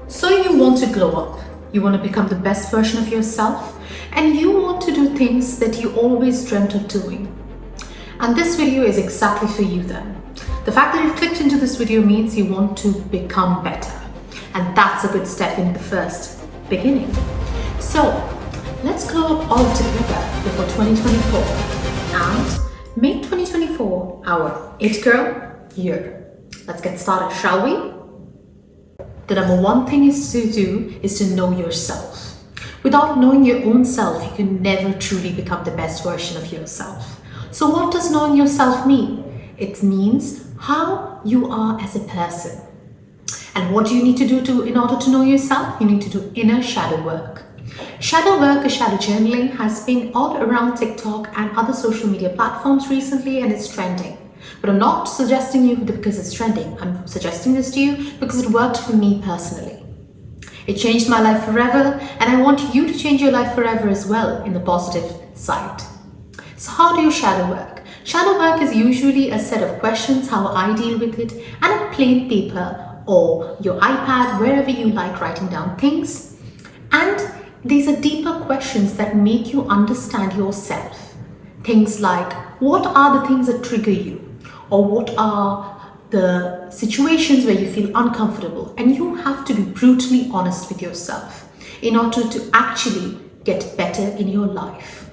So you want to glow up, you want to become the best version of yourself, and you want to do things that you always dreamt of doing. And this video is exactly for you then. The fact that you've clicked into this video means you want to become better. And that's a good step in the first beginning. So let's glow up all together before 2024 and make 2024 our It Girl year. Let's get started, shall we? The number one thing is to know yourself. Without knowing your own self, you can never truly become the best version of yourself. So what does knowing yourself mean? It means how you are as a person. And what do you need to do in order to know yourself? You need to do inner shadow work. Shadow work or shadow journaling has been all around TikTok and other social media platforms recently, and it's trending. But I'm not suggesting you because it's trending. I'm suggesting this to you because it worked for me personally. It changed my life forever, and I want you to change your life forever as well in the positive side. So how do you shadow work? Shadow work is usually a set of questions, how I deal with it, and a plain paper or your iPad, wherever you like writing down things. And these are deeper questions that make you understand yourself. Things like, what are the things that trigger you? Or what are the situations where you feel uncomfortable? And you have to be brutally honest with yourself in order to actually get better in your life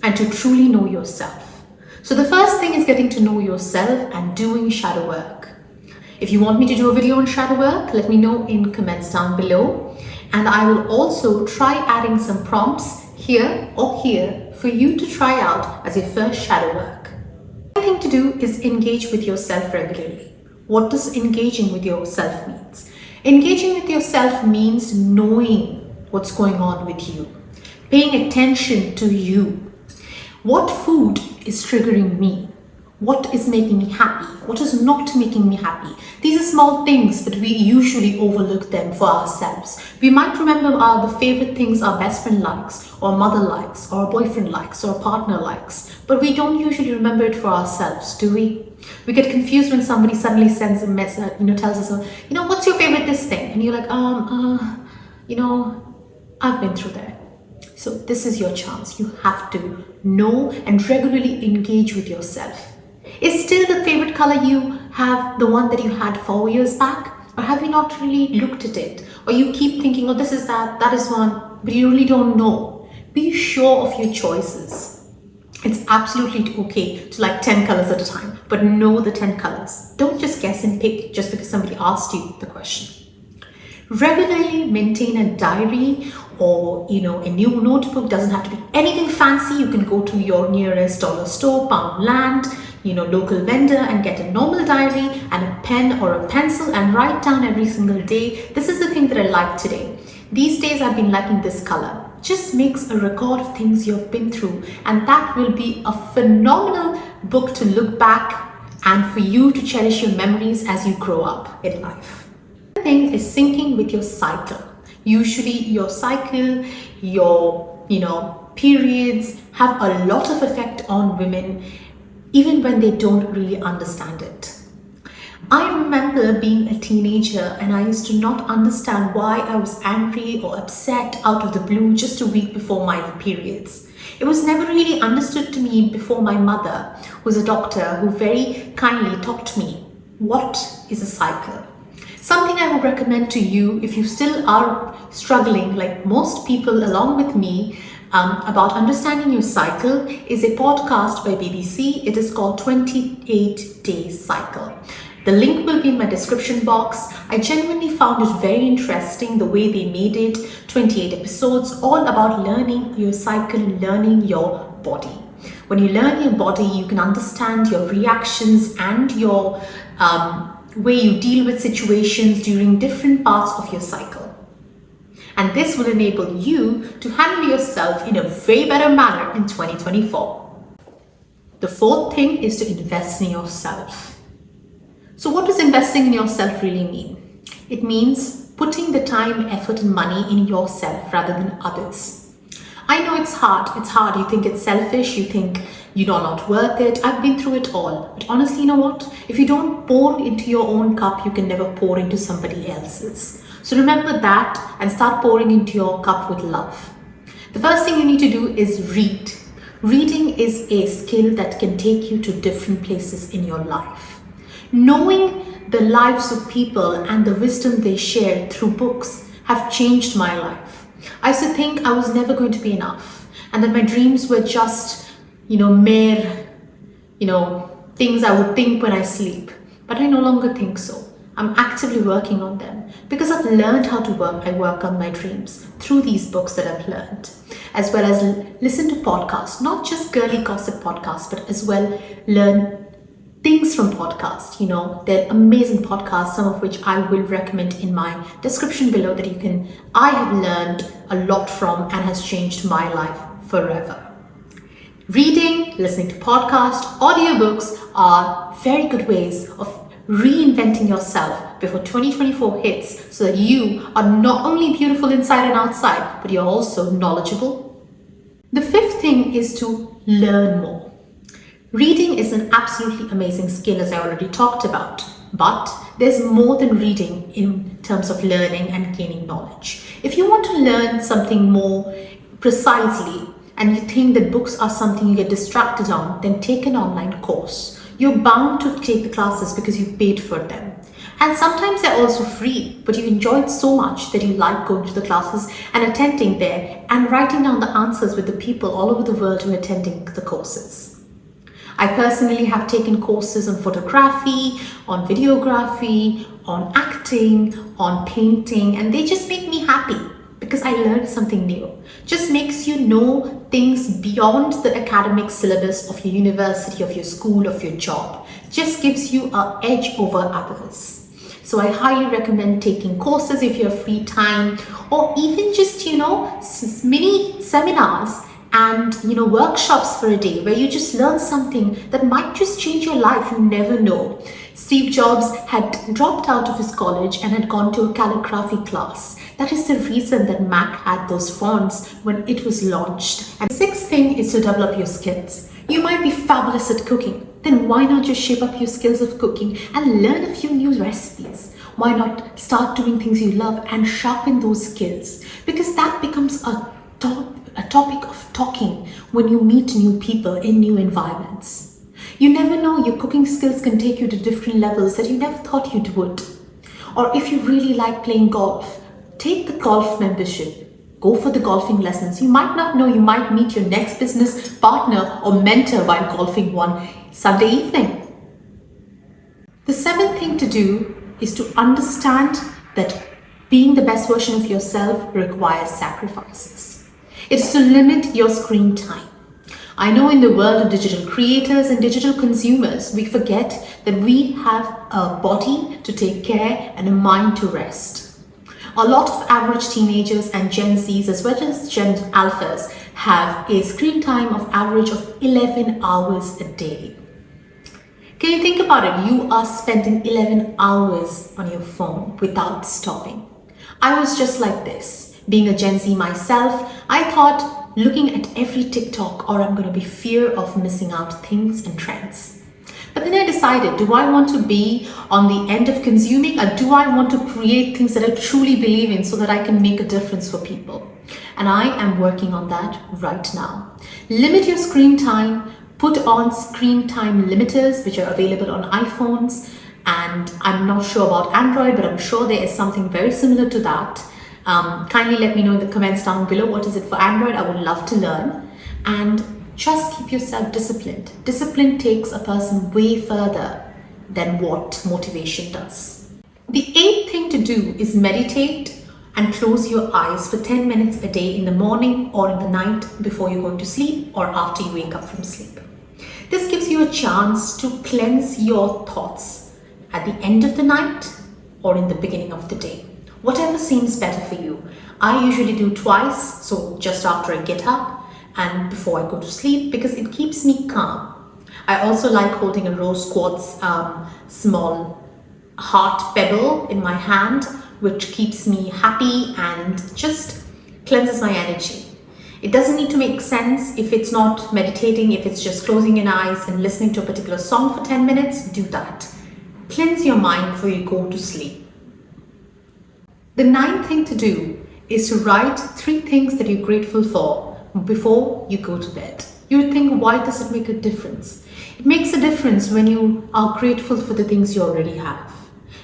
and to truly know yourself. So the first thing is getting to know yourself and doing shadow work. If you want me to do a video on shadow work, let me know in comments down below. And I will also try adding some prompts here or here for you to try out as your first shadow work. The thing to do is engage with yourself regularly. What does engaging with yourself mean? Engaging with yourself means knowing what's going on with you, paying attention to you. What food is triggering me? What is making me happy? What is not making me happy? These are small things, but we usually overlook them for ourselves. We might remember the favorite things our best friend likes, or mother likes, or boyfriend likes, or partner likes, but we don't usually remember it for ourselves, do we? We get confused when somebody suddenly sends a message, tells us, what's your favorite this thing? And you're like, I've been through that. So this is your chance. You have to know and regularly engage with yourself. Is still the favorite color you have the one that you had 4 years back? Or have you not really looked at it? Or you keep thinking, oh, this is that is one, but you really don't know. Be sure of your choices. It's absolutely okay to like 10 colors at a time, but know the 10 colors. Don't just guess and pick just because somebody asked you the question. Regularly maintain a diary or a new notebook. Doesn't have to be anything fancy. You can go to your nearest dollar store, Poundland, local vendor, and get a normal diary and a pen or a pencil and write down every single day. This is the thing that I like today. These days I've been liking this color. Just makes a record of things you've been through, and that will be a phenomenal book to look back and for you to cherish your memories as you grow up in life. The thing is syncing with your cycle. Usually your cycle, your periods have a lot of effect on women, even when they don't really understand it. I remember being a teenager and I used to not understand why I was angry or upset out of the blue just a week before my periods. It was never really understood to me before my mother, who's a doctor, who very kindly taught me what is a cycle. Something I would recommend to you if you still are struggling, like most people along with me, about understanding your cycle is a podcast by BBC. It is called 28 Days Cycle. The link will be in my description box. I genuinely found it very interesting the way they made it. 28 episodes all about learning your cycle, learning your body. When you learn your body, you can understand your reactions and your way you deal with situations during different parts of your cycle. And this will enable you to handle yourself in a way better manner in 2024. The fourth thing is to invest in yourself. So what does investing in yourself really mean? It means putting the time, effort, and money in yourself rather than others. I know it's hard. It's hard. You think it's selfish. You think you're not worth it. I've been through it all. But honestly, you know what? If you don't pour into your own cup, you can never pour into somebody else's. So remember that and start pouring into your cup with love. The first thing you need to do is read. Reading is a skill that can take you to different places in your life. Knowing the lives of people and the wisdom they share through books have changed my life. I used to think I was never going to be enough and that my dreams were just, mere, things I would think when I sleep. But I no longer think so. I'm actively working on them because I've learned how to work. I work on my dreams through these books that I've learned, as well as listen to podcasts, not just girly gossip podcasts, but as well learn things from podcasts. They're amazing podcasts, some of which I will recommend in my description below that I have learned a lot from and has changed my life forever. Reading, listening to podcasts, audiobooks are very good ways of reinventing yourself before 2024 hits so that you are not only beautiful inside and outside, but you're also knowledgeable. The fifth thing is to learn more. Reading is an absolutely amazing skill, as I already talked about, but there's more than reading in terms of learning and gaining knowledge. If you want to learn something more precisely and you think that books are something you get distracted on, then take an online course. You're bound to take the classes because you paid for them. And sometimes they're also free, but you enjoy it so much that you like going to the classes and attending there and writing down the answers with the people all over the world who are attending the courses. I personally have taken courses on photography, on videography, on acting, on painting, and they just make me happy because I learned something new. Just makes you know things beyond the academic syllabus of your university, of your school, of your job. Just gives you an edge over others. So I highly recommend taking courses if you have free time, or even just, mini seminars and workshops for a day where you just learn something that might just change your life. You never know. Steve Jobs had dropped out of his college and had gone to a calligraphy class. That is the reason that Mac had those fonts when it was launched. And the sixth thing is to develop your skills. You might be fabulous at cooking. Then why not just shape up your skills of cooking and learn a few new recipes? Why not start doing things you love and sharpen those skills? Because that becomes a topic of talking when you meet new people in new environments. You never know, your cooking skills can take you to different levels that you never thought you would. Or if you really like playing golf, take the golf membership. Go for the golfing lessons. You might not know, you might meet your next business partner or mentor while golfing one Sunday evening. The seventh thing to do is to understand that being the best version of yourself requires sacrifices. It is to limit your screen time. I know in the world of digital creators and digital consumers, we forget that we have a body to take care and a mind to rest. A lot of average teenagers and Gen Zs as well as Gen Alphas have a screen time of average of 11 hours a day. Can you think about it? You are spending 11 hours on your phone without stopping. I was just like this. Being a Gen Z myself, I thought looking at every TikTok or I'm going to be fear of missing out things and trends. But then I decided, do I want to be on the end of consuming or do I want to create things that I truly believe in so that I can make a difference for people? And I am working on that right now. Limit your screen time, put on screen time limiters which are available on iPhones, and I'm not sure about Android, but I'm sure there is something very similar to that. Kindly let me know in the comments down below what is it for Android. I would love to learn. And just keep yourself disciplined. Discipline takes a person way further than what motivation does. The eighth thing to do is meditate and close your eyes for 10 minutes a day in the morning or in the night before you're going to sleep or after you wake up from sleep. This gives you a chance to cleanse your thoughts at the end of the night or in the beginning of the day. Whatever seems better for you. I usually do twice, so just after I get up and before I go to sleep because it keeps me calm. I also like holding a rose quartz small heart pebble in my hand, which keeps me happy and just cleanses my energy. It doesn't need to make sense. If it's not meditating, if it's just closing your eyes and listening to a particular song for 10 minutes, do that. Cleanse your mind before you go to sleep. The ninth thing to do is to write 3 things that you're grateful for before you go to bed. You would think, why does it make a difference? It makes a difference when you are grateful for the things you already have.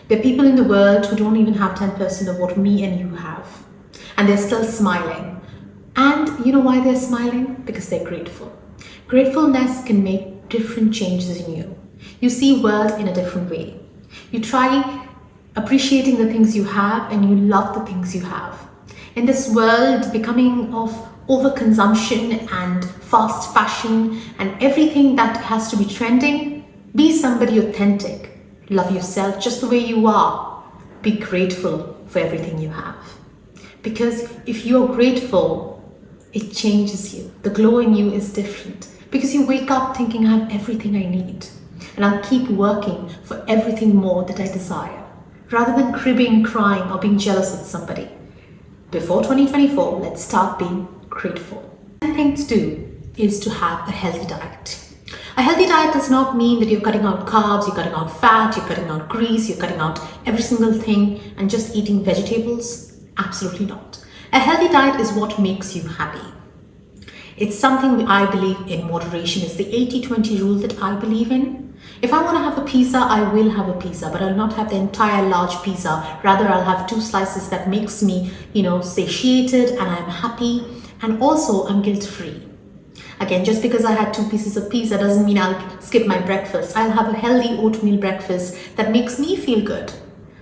There are people in the world who don't even have 10% of what me and you have, and they're still smiling. And you know why they're smiling? Because they're grateful. Gratefulness can make different changes in you. You see world in a different way. You try appreciating the things you have, and you love the things you have. In this world becoming of overconsumption and fast fashion and everything that has to be trending, be somebody authentic. Love yourself just the way you are. Be grateful for everything you have. Because if you're grateful, it changes you. The glow in you is different. Because you wake up thinking, I have everything I need. And I'll keep working for everything more that I desire. Rather than cribbing, crying, or being jealous with somebody. Before 2024, let's start being grateful. The thing to do is to have a healthy diet. A healthy diet does not mean that you're cutting out carbs, you're cutting out fat, you're cutting out grease, you're cutting out every single thing and just eating vegetables. Absolutely not. A healthy diet is what makes you happy. It's something I believe in moderation. It's the 80-20 rule that I believe in. If I want to have a pizza, I will have a pizza, but I'll not have the entire large pizza. Rather, I'll have 2 slices that makes me, satiated and I'm happy. And also I'm guilt-free. Again, just because I had 2 pieces of pizza doesn't mean I'll skip my breakfast. I'll have a healthy oatmeal breakfast that makes me feel good.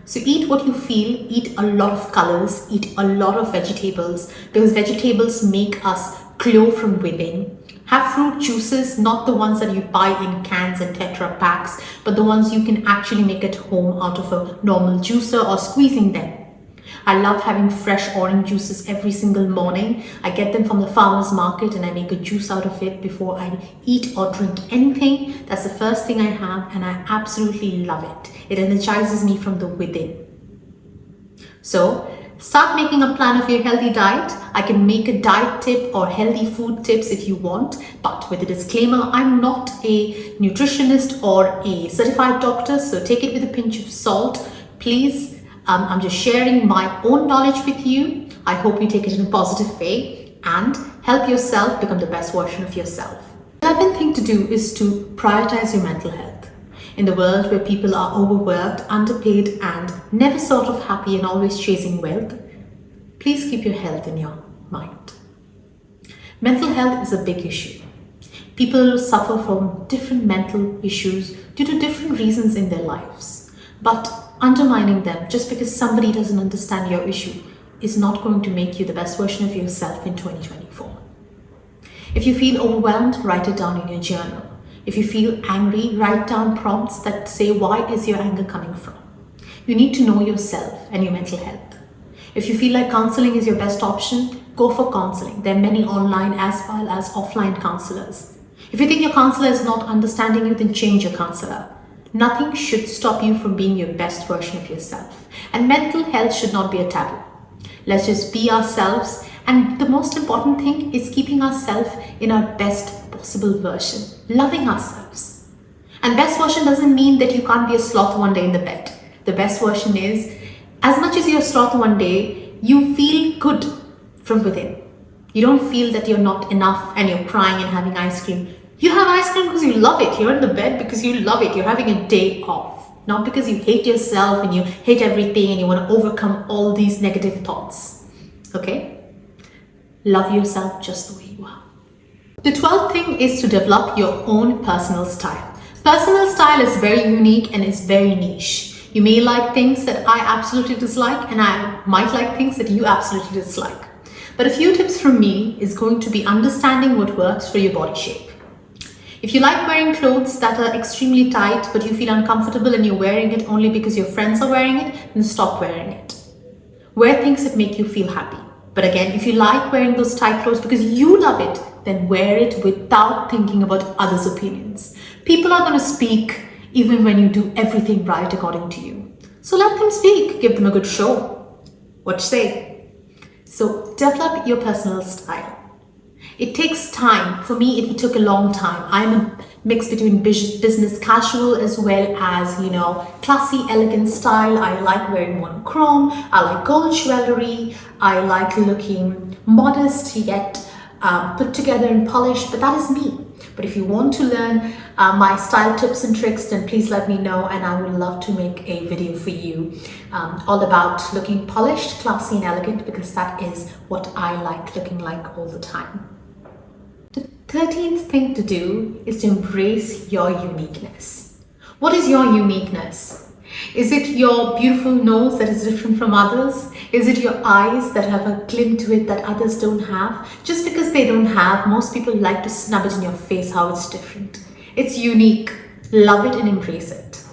So eat what you feel, eat a lot of colors, eat a lot of vegetables, because vegetables make us glow from within. Have fruit juices, not the ones that you buy in cans and Tetra packs, but the ones you can actually make at home out of a normal juicer or squeezing them. I love having fresh orange juices every single morning. I get them from the farmer's market and I make a juice out of it before I eat or drink anything. That's the first thing I have, and I absolutely love it. It energizes me from the within. So start making a plan of your healthy diet. I can make a diet tip or healthy food tips if you want, but with a disclaimer, I'm not a nutritionist or a certified doctor, so take it with a pinch of salt. Please, I'm just sharing my own knowledge with you. I hope you take it in a positive way and help yourself become the best version of yourself. The 11th thing to do is to prioritize your mental health. In the world where people are overworked, underpaid, and never sort of happy and always chasing wealth, please keep your health in your mind. Mental health is a big issue. People suffer from different mental issues due to different reasons in their lives. But undermining them just because somebody doesn't understand your issue is not going to make you the best version of yourself in 2024. If you feel overwhelmed, write it down in your journal. If you feel angry, write down prompts that say, why is your anger coming from? You need to know yourself and your mental health. If you feel like counseling is your best option, go for counseling. There are many online as well as offline counselors. If you think your counselor is not understanding you, then change your counselor. Nothing should stop you from being your best version of yourself. And mental health should not be a taboo. Let's just be ourselves. And the most important thing is keeping ourselves in our best possible version. Loving ourselves. And best version doesn't mean that you can't be a sloth one day in the bed. The best version is, as much as you're a sloth one day, you feel good from within. You don't feel that you're not enough and you're crying and having ice cream. You have ice cream because you love it. You're in the bed because you love it. You're having a day off. Not because you hate yourself and you hate everything and you want to overcome all these negative thoughts. Okay? Love yourself just the way you are. The 12th thing is to develop your own personal style. Personal style is very unique and it's very niche. You may like things that I absolutely dislike, and I might like things that you absolutely dislike. But a few tips from me is going to be understanding what works for your body shape. If you like wearing clothes that are extremely tight but you feel uncomfortable and you're wearing it only because your friends are wearing it, then stop wearing it. Wear things that make you feel happy. But again, if you like wearing those tight clothes because you love it, then wear it without thinking about others' opinions. People are going to speak even when you do everything right according to you. So let them speak. Give them a good show. What you say? So develop your personal style. It takes time. For me, it took a long time. I'm a mix between business casual as well as, classy, elegant style. I like wearing monochrome. I like gold jewelry. I like looking modest yet put together and polished, but that is me. But if you want to learn my style tips and tricks, then please let me know, and I would love to make a video for you all about looking polished, classy and elegant, because that is what I like looking like all the time. The 13th thing to do is to embrace your uniqueness. What is your uniqueness? Is it your beautiful nose that is different from others? Is it your eyes that have a glint to it that others don't have? Just because they don't have, most people like to snub it in your face how it's different. It's unique. Love it and embrace it.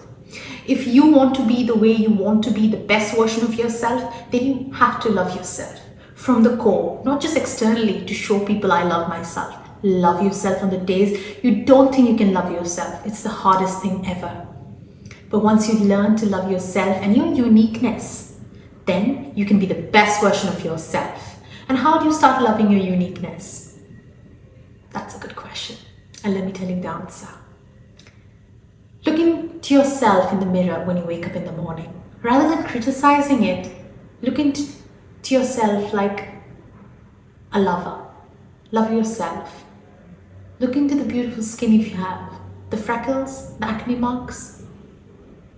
If you want to be the way you want to be, the best version of yourself, then you have to love yourself from the core, not just externally to show people I love myself. Love yourself on the days you don't think you can love yourself. It's the hardest thing ever. But once you learn to love yourself and your uniqueness, then you can be the best version of yourself. And how do you start loving your uniqueness? That's a good question. And let me tell you the answer. Looking to yourself in the mirror when you wake up in the morning. Rather than criticizing it, look into yourself like a lover. Love yourself. Look into the beautiful skin if you have. The freckles, the acne marks.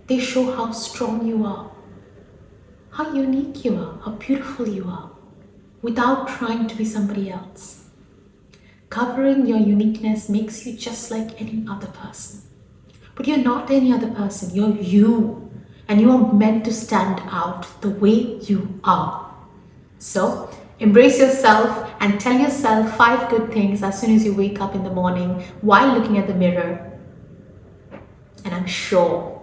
They show how strong you are, how unique you are, how beautiful you are, without trying to be somebody else. Covering your uniqueness makes you just like any other person. But you're not any other person, you're you. And you are meant to stand out the way you are. So, embrace yourself and tell yourself 5 good things as soon as you wake up in the morning while looking at the mirror. And I'm sure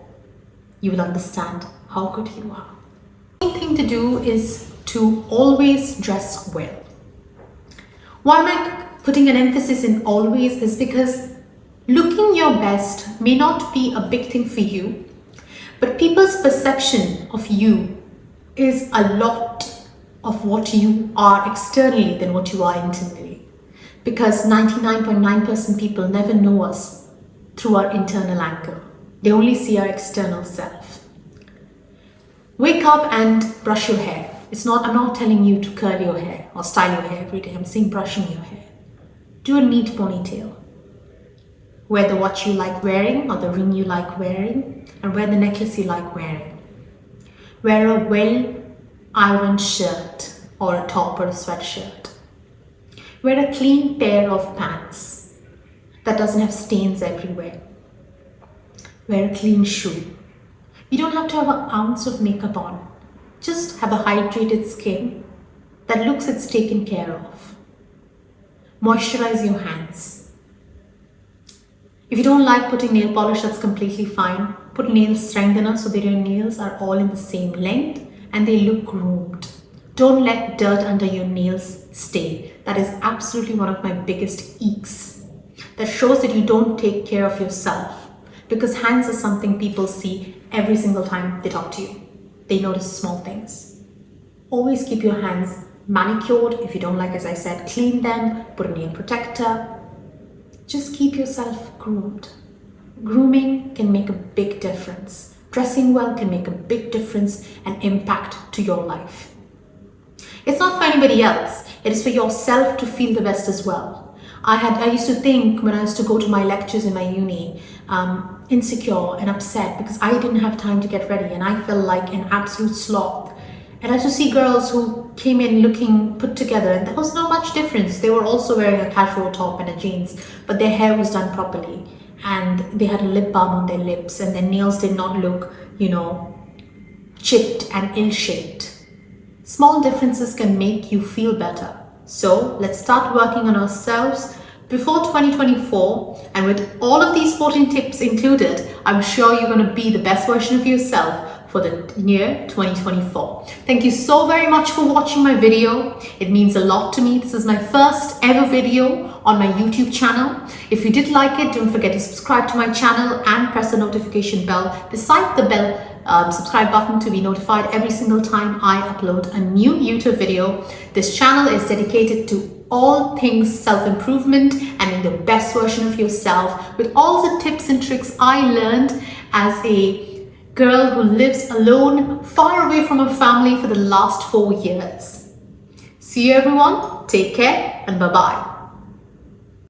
you will understand how good you are. The main thing to do is to always dress well. Why am I putting an emphasis in always is because looking your best may not be a big thing for you, but people's perception of you is a lot of what you are externally than what you are internally. Because 99.9% people never know us through our internal angle. They only see our external self. Wake up and brush your hair. I'm not telling you to curl your hair or style your hair every day. I'm saying brushing your hair. Do a neat ponytail. Wear the watch you like wearing or the ring you like wearing, and wear the necklace you like wearing. Wear a well-ironed shirt or a top or a sweatshirt. Wear a clean pair of pants that doesn't have stains everywhere. Wear a clean shoe. You don't have to have an ounce of makeup on. Just have a hydrated skin that looks it's taken care of. Moisturize your hands. If you don't like putting nail polish, that's completely fine. Put nail strengthener so that your nails are all in the same length and they look groomed. Don't let dirt under your nails stay. That is absolutely one of my biggest eeks. That shows that you don't take care of yourself. Because hands are something people see every single time they talk to you. They notice small things. Always keep your hands manicured. If you don't like, as I said, clean them, put a nail protector. Just keep yourself groomed. Grooming can make a big difference. Dressing well can make a big difference and impact to your life. It's not for anybody else. It is for yourself to feel the best as well. I used to think when I used to go to my lectures in my uni, insecure and upset because I didn't have time to get ready and I felt like an absolute sloth. And I used to see girls who came in looking put together and there was not much difference. They were also wearing a casual top and a jeans, but their hair was done properly and they had a lip balm on their lips and their nails did not look, chipped and ill-shaped. Small differences can make you feel better. So let's start working on ourselves before 2024, and with all of these 14 tips included, I'm sure you're going to be the best version of yourself for the year 2024. Thank you so very much for watching my video. It means a lot to me. This is my first ever video on my YouTube channel. If you did like it, don't forget to subscribe to my channel and press the notification bell beside the bell subscribe button to be notified every single time I upload a new YouTube video. This channel is dedicated to all things self-improvement and being the best version of yourself, with all the tips and tricks I learned as a girl who lives alone, far away from her family for the last 4 years. See you everyone, take care and bye-bye.